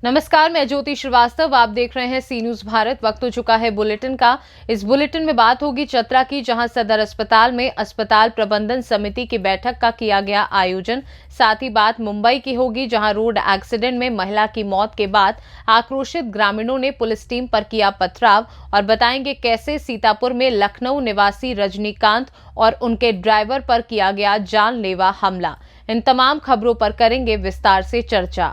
नमस्कार, मैं ज्योति श्रीवास्तव। आप देख रहे हैं सी न्यूज भारत। वक्त हो चुका है बुलेटिन का। इस बुलेटिन में बात होगी चतरा की, जहां सदर अस्पताल में अस्पताल प्रबंधन समिति की बैठक का किया गया आयोजन। साथ ही बात मुंबई की होगी, जहां रोड एक्सीडेंट में महिला की मौत के बाद आक्रोशित ग्रामीणों ने पुलिस टीम पर किया पथराव, और बताएंगे कैसे सीतापुर में लखनऊ निवासी रजनीकांत और उनके ड्राइवर पर किया गया जानलेवा हमला। इन तमाम खबरों पर करेंगे विस्तार से चर्चा।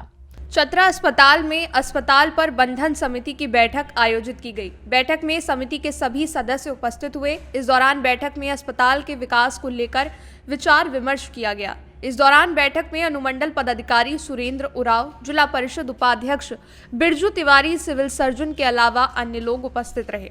चतरा अस्पताल में अस्पताल प्रबंधन समिति की बैठक आयोजित की गई। बैठक में समिति के सभी सदस्य उपस्थित हुए। इस दौरान बैठक में अस्पताल के विकास को लेकर विचार विमर्श किया गया। इस दौरान बैठक में अनुमंडल पदाधिकारी सुरेंद्र उरांव, जिला परिषद उपाध्यक्ष बिरजू तिवारी, सिविल सर्जन के अलावा अन्य लोग उपस्थित रहे।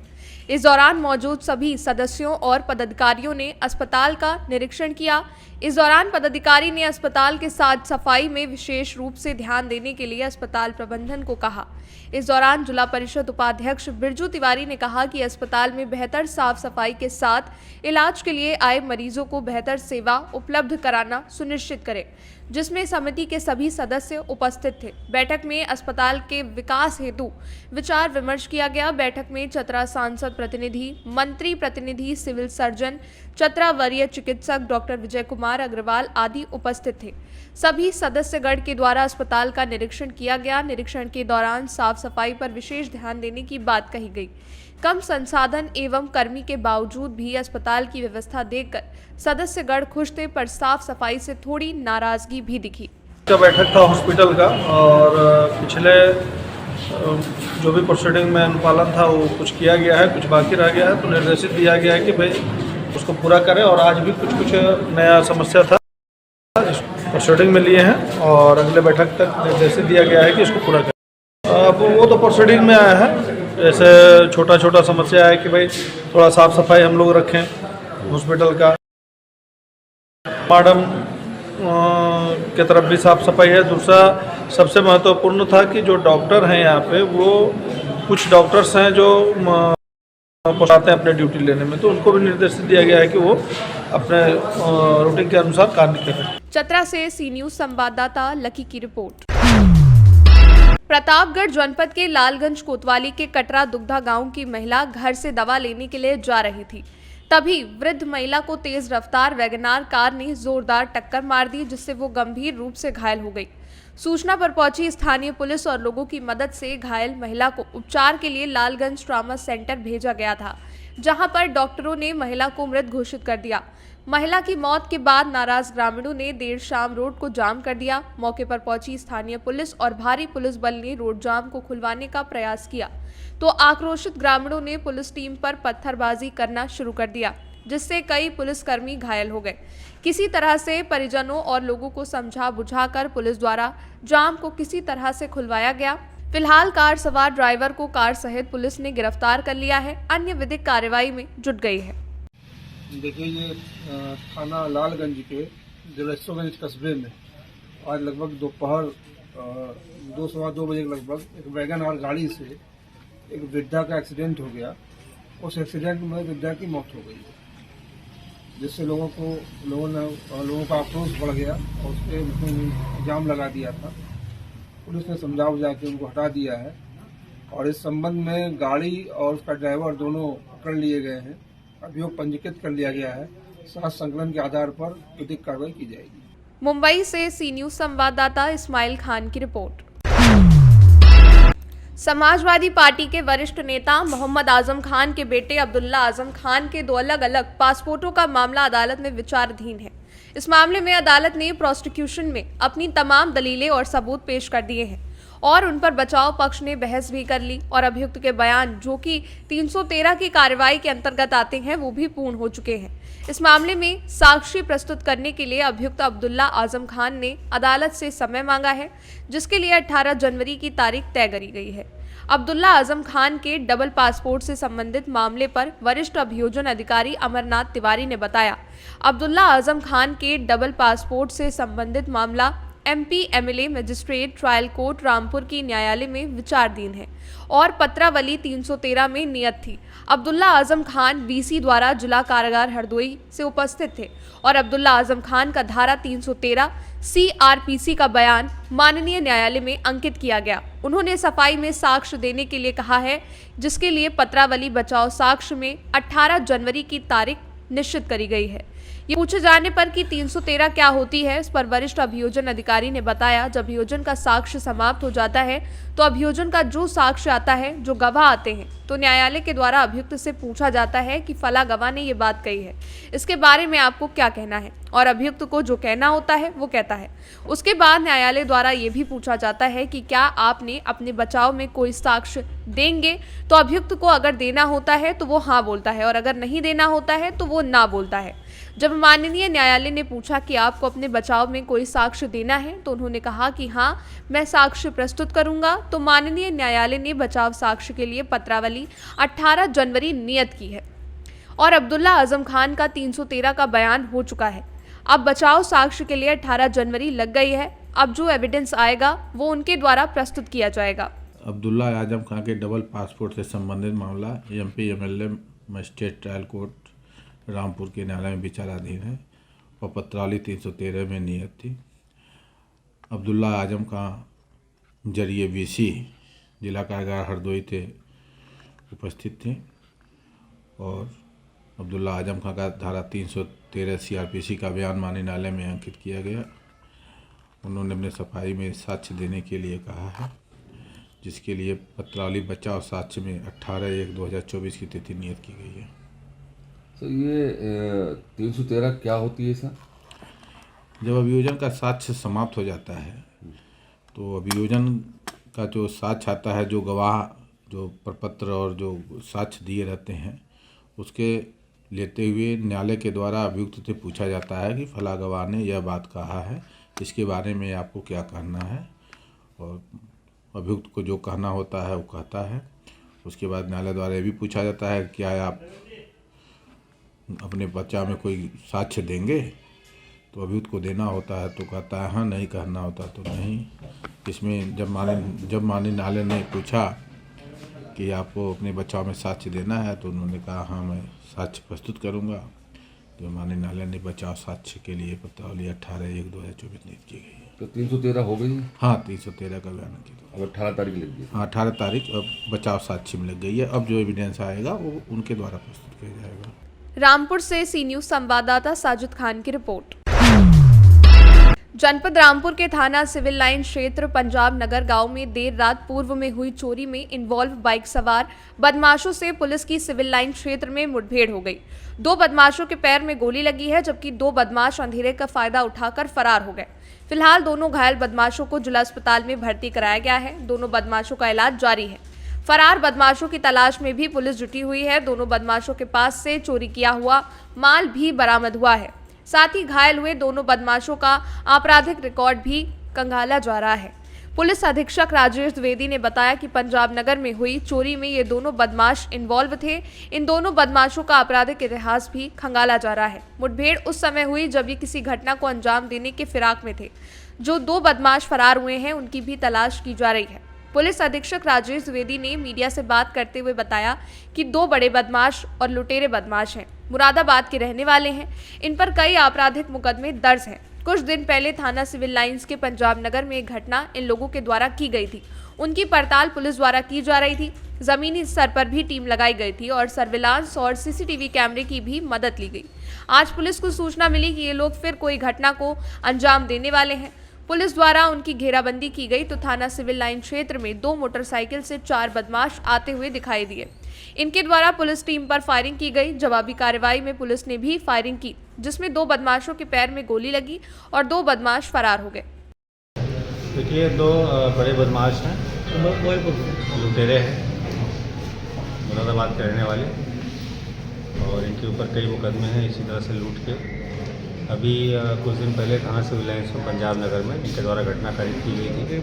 इस दौरान मौजूद सभी सदस्यों और पदाधिकारियों ने अस्पताल का निरीक्षण किया। इस दौरान पदाधिकारी ने अस्पताल के साथ सफाई में विशेष रूप से ध्यान देने के लिए अस्पताल प्रबंधन को कहा। इस दौरान जिला परिषद उपाध्यक्ष बिरजू तिवारी ने कहा कि अस्पताल में बेहतर साफ सफाई के साथ इलाज के लिए आए मरीजों को बेहतर सेवा उपलब्ध कराना सुनिश्चित करें, जिसमें समिति के सभी सदस्य उपस्थित थे। बैठक में अस्पताल के विकास हेतु विचार विमर्श किया गया। बैठक में चतरा सांसद प्रतिनिधि, मंत्री प्रतिनिधि, सिविल सर्जन, चतरा वरीय चिकित्सक डॉक्टर विजय कुमार अग्रवाल आदि उपस्थित थे। सभी सदस्यगण के द्वारा अस्पताल का निरीक्षण किया गया। निरीक्षण के दौरान साफ सफाई पर विशेष ध्यान देने की बात कही गई। कम संसाधन एवं कर्मी के बावजूद भी अस्पताल की व्यवस्था देखकर सदस्यगण खुश थे, पर साफ सफाई से थोड़ी नाराजगी भी दिखी। बैठक था हॉस्पिटल का, और पिछले जो भी प्रोसीडिंग में अनुपालन था वो कुछ किया गया है, कुछ बाकी रह गया है, तो निर्देशित दिया गया है कि भाई उसको पूरा करें। और आज भी कुछ नया समस्या था प्रोसीडिंग में लिए हैं, और अगले बैठक तक निर्देशित दिया गया है कि इसको पूरा करें। अब वो तो प्रोसीडिंग में आया है, जैसे छोटा छोटा समस्या है कि भाई थोड़ा साफ सफाई हम लोग रखें हॉस्पिटल का। मैडम की तरफ भी साफ सफाई है। दूसरा सबसे महत्वपूर्ण था कि जो डॉक्टर हैं यहाँ पे, वो कुछ डॉक्टर्स हैं जो पहुँचाते हैं अपने ड्यूटी लेने में, तो उनको भी निर्देशित दिया गया है कि वो अपने रूटीन के अनुसार कार्य करें। चतरा से सी न्यूज संवाददाता लकी की रिपोर्ट। प्रतापगढ़ जनपद के लालगंज कोतवाली के कटरा दुग्धा गांव की महिला घर से दवा लेने के लिए जा रही थी। तभी वृद्ध महिला को तेज रफ्तार वैगनार कार ने जोरदार टक्कर मार दी, जिससे वो गंभीर रूप से घायल हो गई। सूचना पर पहुंची स्थानीय पुलिस और लोगों की मदद से घायल महिला को उपचार के लिए लालगंज ट्रॉमा सेंटर भेजा गया था, जहां पर डॉक्टरों ने महिला को मृत घोषित कर दिया। महिला की मौत के बाद नाराज ग्रामीणों ने देर शाम रोड को जाम कर दिया। मौके पर पहुंची स्थानीय पुलिस और भारी पुलिस बल ने रोड जाम को खुलवाने का प्रयास किया, तो आक्रोशित ग्रामीणों ने पुलिस टीम पर पत्थरबाजी करना शुरू कर दिया, जिससे कई पुलिसकर्मी घायल हो गए। किसी तरह से परिजनों और लोगों को समझा बुझाकर पुलिस द्वारा जाम को किसी तरह से खुलवाया गया। फिलहाल कार सवार ड्राइवर को कार सहित पुलिस ने गिरफ्तार कर लिया है। अन्य विधिक कार्रवाई में जुट गई है। देखिए, ये थाना लालगंज के जलेश्वरगंज कस्बे में आज लगभग दोपहर 2-2:15 बजे के लगभग एक वैगन आर गाड़ी से एक वृद्धा का एक्सीडेंट हो गया। उस एक्सीडेंट में वृद्धा की मौत हो गई, जिससे लोगों का आक्रोश बढ़ गया और उसके जाम लगा दिया था। पुलिस ने समझा बुझा के उनको हटा दिया है, और इस संबंध में गाड़ी और उसका ड्राइवर दोनों पकड़ लिए गए हैं। अभियोग पंजीकृत कर लिया गया है। साक्ष्य संकलन के आधार पर विधिक कार्रवाई की जाएगी। मुंबई से सी न्यूज संवाददाता इस्माइल खान की रिपोर्ट। समाजवादी पार्टी के वरिष्ठ नेता मोहम्मद आजम खान के बेटे अब्दुल्ला आजम खान के 2 अलग-अलग पासपोर्टों का मामला अदालत में विचाराधीन है। इस मामले में अदालत ने प्रोसिक्यूशन में अपनी तमाम दलीलें और सबूत पेश कर दिए हैं, और उन पर बचाव पक्ष ने बहस भी कर ली, और अभियुक्त के बयान, जो कि 313 की कार्रवाई के अंतर्गत आते हैं, वो भी पूर्ण हो चुके हैं। इस मामले में साक्षी प्रस्तुत करने के लिए अभियुक्त अब्दुल्ला आजम खान ने अदालत से समय मांगा है, जिसके लिए 18 जनवरी की तारीख तय करी गई है। अब्दुल्ला आजम खान के डबल पासपोर्ट से संबंधित मामले पर वरिष्ठ अभियोजन अधिकारी अमरनाथ तिवारी ने बताया, अब्दुल्ला आजम खान के डबल पासपोर्ट से संबंधित मामला MP MLA magistrate trial court Rampur की न्यायालय में विचाराधीन है और पत्रावली 313 में नियत थी। अब्दुल्ला आजम खान VC द्वारा जिला कारागार हरदोई से उपस्थित थे और अब्दुल्ला आजम खान का धारा 313 CRPC का बयान माननीय न्यायालय में अंकित किया गया। उन्होंने सफाई में साक्ष्य देने के लिए कहा है, जिसके लिए पत्रावली बचाव साक्ष्य में 18 जनवरी की तारीख निश्चित करी गई है। ये पूछे जाने पर कि 313 क्या होती है, इस पर वरिष्ठ अभियोजन अधिकारी ने बताया, जब अभियोजन का साक्ष्य समाप्त हो जाता है तो अभियोजन का जो साक्ष्य आता है, जो गवाह आते हैं, तो न्यायालय के द्वारा अभियुक्त से पूछा जाता है कि फला गवाह ने ये बात कही है, इसके बारे में आपको क्या कहना है, और अभियुक्त को जो कहना होता है वो कहता है। उसके बाद न्यायालय द्वारा ये भी पूछा जाता है कि क्या आपने अपने बचाव में कोई साक्ष्य देंगे, तो अभियुक्त को अगर देना होता है तो वो हाँ बोलता है और अगर नहीं देना होता है तो वो ना बोलता है। जब माननीय न्यायालय ने पूछा कि आपको अपने बचाव में कोई साक्ष्य देना है, तो उन्होंने कहा कि हाँ, मैं साक्ष्य प्रस्तुत करूंगा। तो माननीय न्यायालय ने बचाव साक्ष्य के लिए पत्रावली 18 जनवरी नियत की है और अब्दुल्ला आजम खान का 313 का बयान हो चुका है। अब बचाव साक्ष्य के लिए 18 जनवरी लग गई है। अब जो एविडेंस आएगा वो उनके द्वारा प्रस्तुत किया जाएगा। अब्दुल्ला आजम खान के डबल पासपोर्ट से संबंधित मामला MP MLA magistrate trial court Rampur के न्यायालय में विचाराधीन है और पत्रावली 313 में नियत थी। अब्दुल्ला आजम का जरिए VC जिला कारागार हरदोई थे उपस्थित थे और अब्दुल्ला आजम खान का धारा 313 CRPC का बयान माननीय न्यायालय में अंकित किया गया। उन्होंने अपने सफाई में साक्ष्य देने के लिए कहा है, जिसके लिए पत्रावली बचाव साक्ष्य में 18/1/2024 की तिथि नियत की गई है। तो ये 313 क्या होती है सर? जब अभियोजन का साक्ष्य समाप्त हो जाता है तो अभियोजन का जो साक्ष्य आता है, जो गवाह जो प्रपत्र और जो साक्ष्य दिए रहते हैं, उसके लेते हुए न्यायालय के द्वारा अभियुक्त से पूछा जाता है कि फला गवाह ने यह बात कहा है, इसके बारे में आपको क्या कहना है, और अभियुक्त को जो कहना होता है वो कहता है। उसके बाद न्यायालय द्वारा ये भी पूछा जाता है क्या आप अपने बचाव में कोई साक्ष्य देंगे, तो अभियुक्त को देना होता है तो कहता है हाँ, नहीं कहना होता तो नहीं। इसमें जब माननीय न्यायालय ने पूछा कि आपको अपने बचाव में साक्ष्य देना है, तो उन्होंने कहा हाँ, मैं साक्ष्य प्रस्तुत करूंगा। तो माननीय न्यायालय ने बचाव साक्ष्य के लिए पत्रावली 18/1/2024 नियत की गई है। तो 313 हो गई? हाँ, 313 का बयान किया। अब 18 तारीख लग गई। हाँ, 18 तारीख अब बचाव साक्ष्य में लग गई है। अब जो एविडेंस आएगा वो उनके द्वारा प्रस्तुत किया जाएगा। रामपुर से सी न्यूज संवाददाता साजिद खान की रिपोर्ट। जनपद रामपुर के थाना सिविल लाइन क्षेत्र पंजाब नगर गांव में देर रात पूर्व में हुई चोरी में इन्वॉल्व बाइक सवार बदमाशों से पुलिस की सिविल लाइन क्षेत्र में मुठभेड़ हो गई। 2 बदमाशों के पैर में गोली लगी है, जबकि 2 बदमाश अंधेरे का फायदा उठाकर फरार हो गए। फिलहाल दोनों घायल बदमाशों को जिला अस्पताल में भर्ती कराया गया है। दोनों बदमाशों का इलाज जारी है। फरार बदमाशों की तलाश में भी पुलिस जुटी हुई है। दोनों बदमाशों के पास से चोरी किया हुआ माल भी बरामद हुआ है। साथ ही घायल हुए दोनों बदमाशों का आपराधिक रिकॉर्ड भी खंगाला जा रहा है। पुलिस अधीक्षक राजेश द्विवेदी ने बताया कि पंजाब नगर में हुई चोरी में ये दोनों बदमाश इन्वॉल्व थे। इन दोनों बदमाशों का आपराधिक इतिहास भी खंगाला जा रहा है। मुठभेड़ उस समय हुई जब ये किसी घटना को अंजाम देने के फिराक में थे। जो 2 बदमाश फरार हुए हैं उनकी भी तलाश की जा रही है। पुलिस अधीक्षक राजेश द्विवेदी ने मीडिया से बात करते हुए बताया कि 2 बड़े बदमाश और लुटेरे बदमाश हैं, मुरादाबाद के रहने वाले हैं। इन पर कई आपराधिक मुकदमे दर्ज हैं। कुछ दिन पहले थाना सिविल लाइंस के पंजाब नगर में एक घटना इन लोगों के द्वारा की गई थी। उनकी पड़ताल पुलिस द्वारा की जा रही थी। जमीनी स्तर पर भी टीम लगाई गई थी और सर्विलांस और CCTV कैमरे की भी मदद ली गई। आज पुलिस को सूचना मिली कि ये लोग फिर कोई घटना को अंजाम देने वाले हैं। पुलिस द्वारा उनकी घेराबंदी की गई तो थाना सिविल लाइन क्षेत्र में 2 मोटरसाइकिल से 4 बदमाश आते हुए दिखाई दिए। इनके द्वारा पुलिस टीम पर फायरिंग की गई। जवाबी कार्रवाई में पुलिस ने भी फायरिंग की, जिसमें 2 बदमाशों के पैर में गोली लगी और 2 बदमाश फरार हो गए। देखिए, 2 बड़े बदमाश हैं, लुटेरे हैं, मुरादाबाद के रहने वाले, और इनके ऊपर कई मुकदमे हैं इसी तरह से लूट के। अभी कुछ दिन पहले थाना सिविल लाइंस में पंजाब नगर में इनके द्वारा घटना कारित की गई थी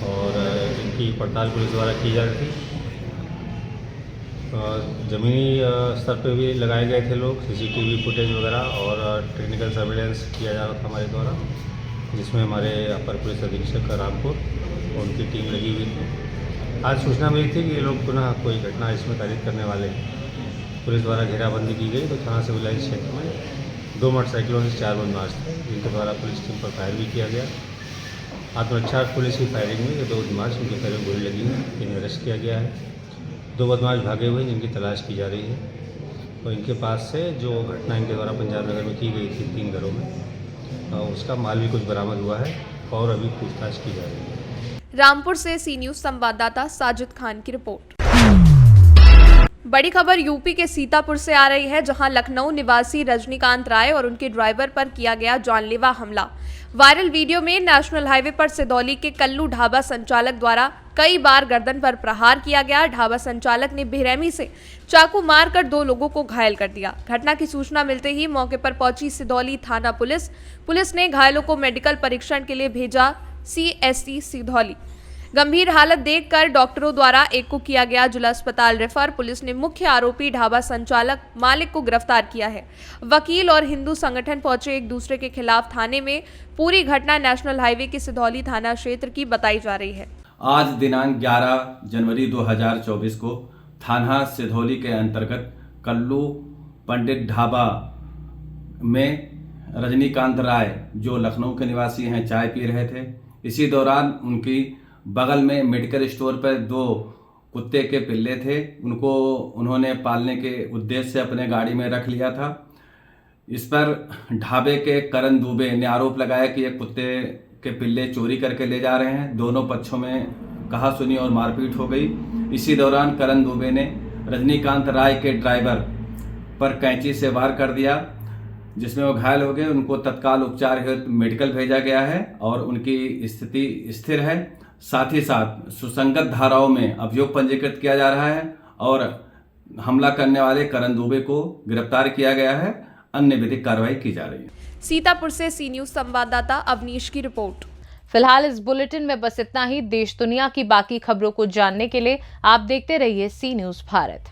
और इनकी पड़ताल पुलिस द्वारा की जा रही थी। ज़मीनी स्तर पे भी लगाए गए थे लोग, CCTV फुटेज वगैरह और टेक्निकल सर्वेलेंस किया जा रहा था हमारे द्वारा। जिसमें हमारे अपर पुलिस अधीक्षक रामपुर और उनकी टीम लगी हुई थी। आज सूचना मिली थी कि ये लोग पुनः कोई घटना इसमें कारित करने वाले हैं। पुलिस द्वारा घेराबंदी की गई तो थाना सिविलाइज क्षेत्र में 2 मोटरसाइकिलों से 4 बदमाश थे, जिनके द्वारा पुलिस टीम पर फायर भी किया गया। आत्मरक्षा पुलिस की फायरिंग में ये 2 बदमाश, उनके पैरों में गोली लगी है, इन्हें अरेस्ट किया गया है। 2 बदमाश भागे हुए जिनकी तलाश की जा रही है और इनके पास से जो घटना इनके द्वारा पंजाब नगर में की गई थी 3 घरों में, उसका माल भी कुछ बरामद हुआ है और अभी पूछताछ की जा रही है। रामपुर से सी न्यूज संवाददाता साजिद खान की रिपोर्ट। बड़ी खबर यूपी के सीतापुर से आ रही है, जहां लखनऊ निवासी रजनीकांत राय और उनके ड्राइवर पर किया गया जानलेवा हमला। वायरल वीडियो में नेशनल हाईवे पर सिधौली के कल्लू ढाबा संचालक द्वारा कई बार गर्दन पर प्रहार किया गया। ढाबा संचालक ने बेरहमी से चाकू मारकर 2 लोगों को घायल कर दिया। घटना की सूचना मिलते ही मौके पर पहुंची सिधौली थाना पुलिस ने घायलों को मेडिकल परीक्षण के लिए भेजा। CSC सिधौली गंभीर हालत देखकर डॉक्टरों द्वारा एक को किया गया जिला अस्पताल रेफर। पुलिस ने मुख्य आरोपी ढाबा संचालक मालिक को गिरफ्तार किया है। वकील और हिंदू संगठन पहुंचे एक दूसरे के खिलाफ थाने में। पूरी घटना नेशनल हाईवे के सिधौली थाना क्षेत्र की बताई जा रही है। आज दिनांक 11 जनवरी 2024 को थाना सिधौली के अंतर्गत कल्लू पंडित ढाबा में रजनीकांत राय, जो लखनऊ के निवासी हैं, चाय पी रहे थे। इसी दौरान उनकी बगल में मेडिकल स्टोर पर 2 कुत्ते के पिल्ले थे, उनको उन्होंने पालने के उद्देश्य से अपने गाड़ी में रख लिया था। इस पर ढाबे के करण दुबे ने आरोप लगाया कि ये कुत्ते के पिल्ले चोरी करके ले जा रहे हैं। दोनों पक्षों में कहा सुनी और मारपीट हो गई। इसी दौरान करण दुबे ने रजनीकांत राय के ड्राइवर पर कैंची से वार कर दिया, जिसमें वो घायल हो गए। उनको तत्काल उपचार हेतु मेडिकल भेजा गया है और उनकी स्थिति स्थिर है। साथ ही साथ सुसंगत धाराओं में अभियोग पंजीकृत किया जा रहा है और हमला करने वाले करण दुबे को गिरफ्तार किया गया है। अन्य विधिक कार्रवाई की जा रही है। सीतापुर से सी न्यूज संवाददाता अवनीश की रिपोर्ट। फिलहाल इस बुलेटिन में बस इतना ही। देश दुनिया की बाकी खबरों को जानने के लिए आप देखते रहिए सी न्यूज भारत।